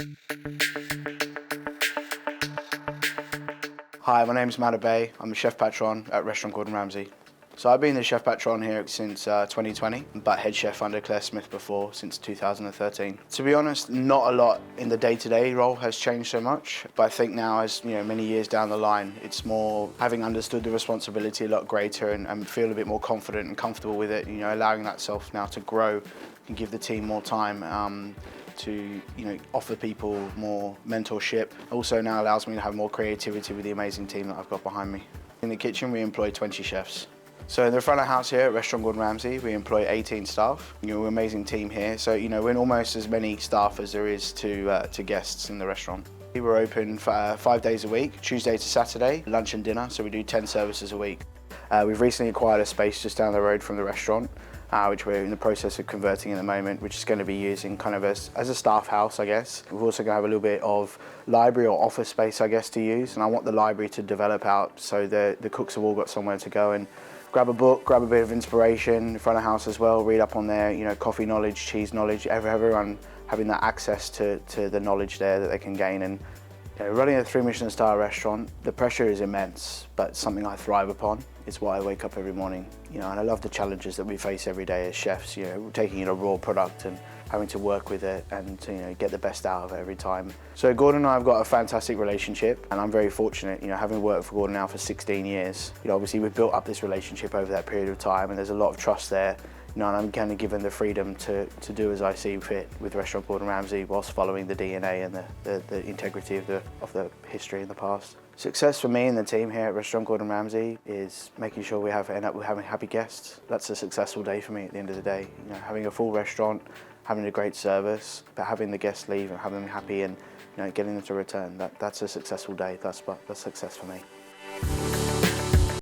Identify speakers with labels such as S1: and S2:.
S1: Hi, my name is Matt Abé. I'm a Chef Patron at Restaurant Gordon Ramsay. So I've been the Chef Patron here since 2020, but head chef under Claire Smith before since 2013. To be honest, not a lot in the day-to-day role has changed so much, but I think now, as many years down the line, it's more having understood the responsibility a lot greater and feel a bit more confident and comfortable with it. Allowing that self now to grow and give the team more time. To offer people more mentorship. Also now allows me to have more creativity with the amazing team that I've got behind me. In the kitchen we employ 20 chefs. So in the front of house here at Restaurant Gordon Ramsay we employ 18 staff. We're an amazing team here, so we're almost as many staff as there is to guests in the restaurant. We're open 5 days a week, Tuesday to Saturday, lunch and dinner, so we do 10 services a week. We've recently acquired a space just down the road from the restaurant, which we're in the process of converting at the moment, which is going to be using kind of as a staff house, I guess. We're also going to have a little bit of library or office space, I guess, to use, and I want the library to develop out so the cooks have all got somewhere to go and grab a book, grab a bit of inspiration in front of house as well, read up on their coffee knowledge, cheese knowledge, everyone having that access to the knowledge there that they can gain. And running a 3 Michelin star restaurant, the pressure is immense, but it's something I thrive upon. It's why I wake up every morning, and I love the challenges that we face every day as chefs, taking in a raw product and having to work with it and get the best out of it every time. So Gordon and I have got a fantastic relationship, and I'm very fortunate, having worked for Gordon now for 16 years. Obviously we've built up this relationship over that period of time, and there's a lot of trust there. And I'm kind of given the freedom to do as I see fit with Restaurant Gordon Ramsay whilst following the DNA and the integrity of the history in the past. Success for me and the team here at Restaurant Gordon Ramsay is making sure we end up with having happy guests. That's a successful day for me at the end of the day. Having a full restaurant, having a great service, but having the guests leave and having them happy and getting them to return. That's a successful day. That's success for me.